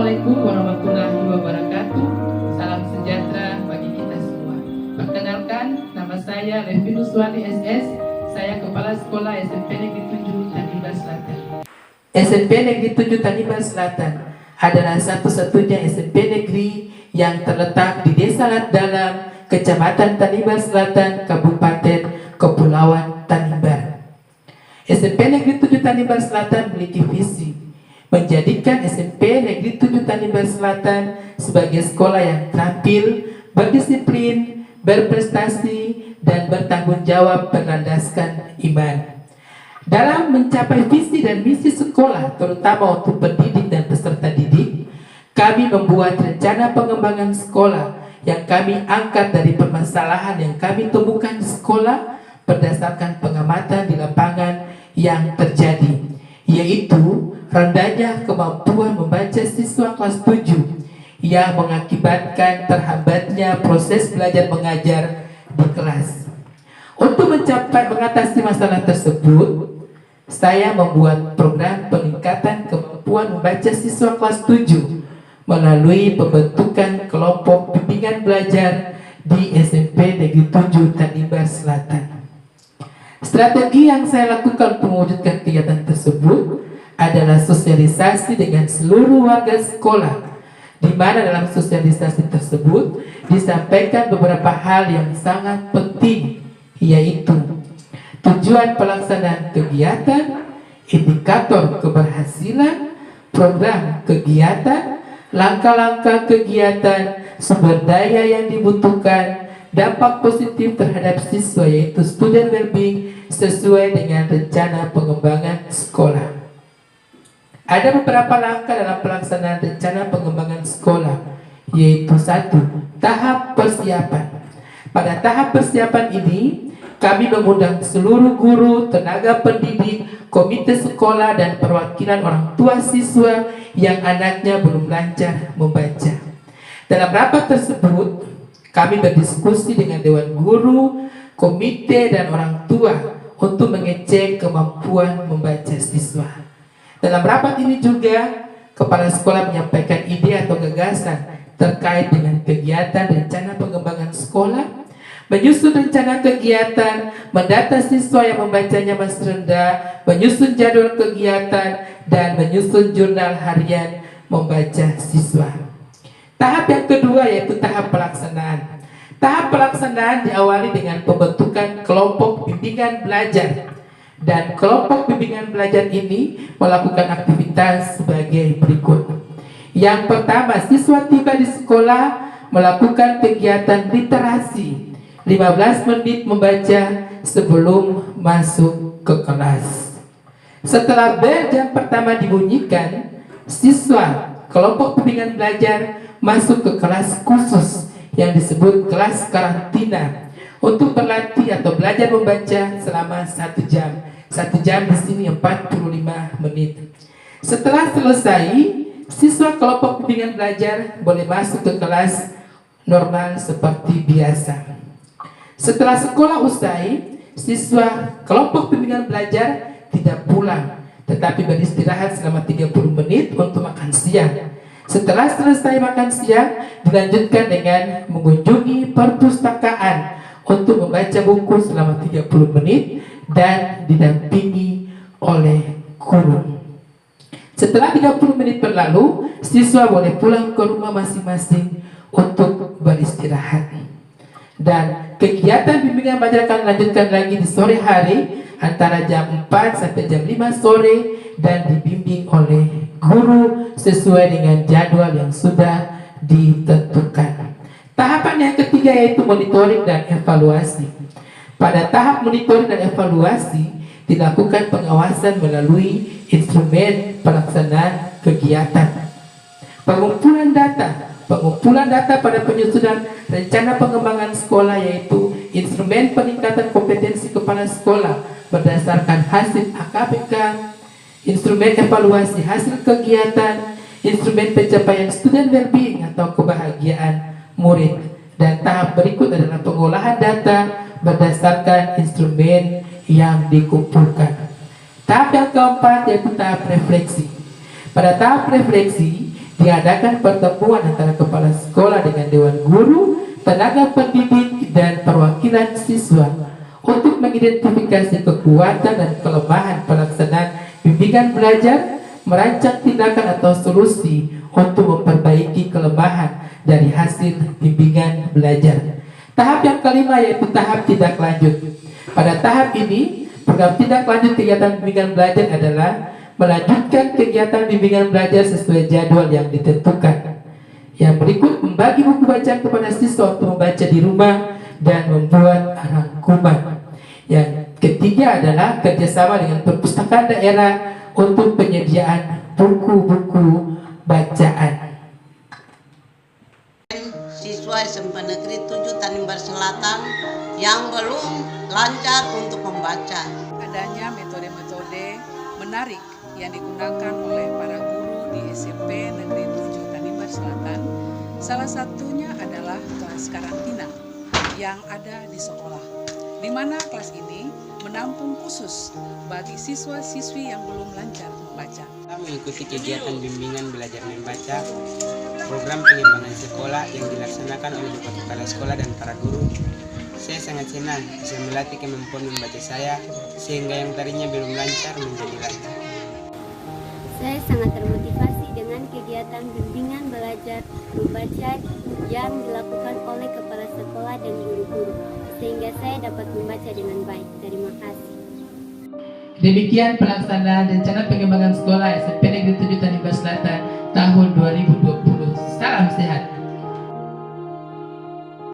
Assalamualaikum warahmatullahi wabarakatuh. Salam sejahtera bagi kita semua. Perkenalkan, nama saya Levinus Wali SS. Saya Kepala Sekolah SMP Negeri 7 Tanimbar Selatan. SMP Negeri 7 Tanimbar Selatan adalah satu-satunya SMP negeri yang terletak di Desa Lat Dalam, Kecamatan Tanimbar Selatan, Kabupaten Kepulauan Tanimbar. SMP Negeri 7 Tanimbar Selatan memiliki visi menjadikan SMP Negeri 7 Tanimbar Selatan sebagai sekolah yang terampil, berdisiplin, berprestasi, dan bertanggung jawab berlandaskan iman. Dalam mencapai visi dan misi sekolah, terutama untuk pendidik dan peserta didik, kami membuat rencana pengembangan sekolah yang kami angkat dari permasalahan yang kami temukan di sekolah berdasarkan pengamatan di lapangan yang terjadi, yaitu rendahnya kemampuan membaca siswa kelas 7 yang mengakibatkan terhambatnya proses belajar mengajar di kelas. Untuk mengatasi masalah tersebut, saya membuat program peningkatan kemampuan membaca siswa kelas 7 melalui pembentukan kelompok bimbingan belajar di SMP Negeri 7 Tanimbar Selatan. Strategi yang saya lakukan untuk mewujudkan kegiatan tersebut adalah sosialisasi dengan seluruh warga sekolah, di mana dalam sosialisasi tersebut disampaikan beberapa hal yang sangat penting, yaitu tujuan pelaksanaan kegiatan, indikator keberhasilan, program kegiatan, langkah-langkah kegiatan, sumber daya yang dibutuhkan, dampak positif terhadap siswa yaitu student well-being sesuai dengan rencana pengembangan sekolah. Ada beberapa langkah dalam pelaksanaan rencana pengembangan sekolah, yaitu 1. Tahap persiapan. Pada tahap persiapan ini, kami mengundang seluruh guru, tenaga pendidik, komite sekolah, dan perwakilan orang tua siswa yang anaknya belum lancar membaca. Dalam rapat tersebut, kami berdiskusi dengan dewan guru, komite, dan orang tua untuk mengecek kemampuan membaca siswa. Dalam rapat ini juga, kepala sekolah menyampaikan ide atau gagasan terkait dengan kegiatan rencana pengembangan sekolah, menyusun rencana kegiatan, mendata siswa yang membacanya masih rendah, menyusun jadwal kegiatan, dan menyusun jurnal harian membaca siswa. Tahap yang kedua yaitu tahap pelaksanaan. Tahap pelaksanaan diawali dengan pembentukan kelompok bimbingan belajar. Dan kelompok bimbingan belajar ini melakukan aktivitas sebagai berikut. Yang pertama, siswa tiba di sekolah melakukan kegiatan literasi 15 menit membaca sebelum masuk ke kelas. Setelah bel jam pertama dibunyikan, siswa kelompok bimbingan belajar masuk ke kelas khusus yang disebut kelas karantina untuk berlatih atau belajar membaca selama 1 jam. 1 jam di sini 45 menit. Setelah selesai, siswa kelompok bimbingan belajar boleh masuk ke kelas normal seperti biasa. Setelah sekolah usai, siswa kelompok bimbingan belajar tidak pulang, tetapi beristirahat selama 30 menit untuk makan siang. Setelah selesai makan siang, dilanjutkan dengan mengunjungi perpustakaan untuk membaca buku selama 30 menit dan didampingi oleh guru. Setelah 30 menit berlalu, siswa boleh pulang ke rumah masing-masing untuk beristirahat. Dan kegiatan bimbingan belajar akan dilanjutkan lagi di sore hari antara jam 4 sampai jam 5 sore dan dibimbing oleh guru sesuai dengan jadwal yang sudah ditentukan. Tahapan yang ketiga yaitu monitoring dan evaluasi. Pada tahap monitoring dan evaluasi dilakukan pengawasan melalui instrumen pelaksanaan kegiatan. Pengumpulan data pada penyusunan rencana pengembangan sekolah yaitu instrumen peningkatan kompetensi kepala sekolah berdasarkan hasil AKPK, instrumen evaluasi hasil kegiatan, instrumen pencapaian student well-being atau kebahagiaan murid, dan tahap berikut adalah pengolahan data berdasarkan instrumen yang dikumpulkan. Tahap yang keempat yaitu tahap refleksi. Pada tahap refleksi Diadakan pertemuan antara kepala sekolah dengan dewan guru, tenaga pendidik, dan perwakilan siswa untuk mengidentifikasi kekuatan dan kelemahan pelaksanaan bimbingan belajar, merancang tindakan atau solusi untuk memperbaiki kelemahan dari hasil bimbingan belajar. Tahap yang kelima yaitu tahap tindak lanjut. Pada tahap ini, program tindak lanjut kegiatan bimbingan belajar adalah melanjutkan kegiatan bimbingan belajar sesuai jadwal yang ditentukan. Yang berikut membagi buku bacaan kepada siswa untuk membaca di rumah dan membuat rangkuman. Yang ketiga adalah kerjasama dengan perpustakaan daerah untuk penyediaan buku-buku bacaan. Siswa SMP Negeri 7 Tanimbar Selatan yang belum lancar untuk membaca. Adanya metode-metode menarik yang digunakan oleh para guru di SMP Negeri 7 Tanimbar Selatan. Salah satunya adalah kelas karantina yang ada di sekolah, di mana kelas ini menampung khusus bagi siswa-siswi yang belum lancar membaca. Kita mengikuti kegiatan bimbingan belajar membaca, program pengembangan sekolah yang dilaksanakan oleh kepala sekolah dan para guru. Saya sangat senang bisa melatih kemampuan membaca saya, sehingga yang tadinya belum lancar menjadi lancar. Saya sangat termotivasi dengan kegiatan bimbingan belajar membaca yang dilakukan oleh kepala sekolah dan guru-guru, sehingga saya dapat membaca dengan baik. Terima kasih. Demikian pelaksanaan rencana pengembangan sekolah SMP Negeri 7 Tanimbar Selatan tahun 2020.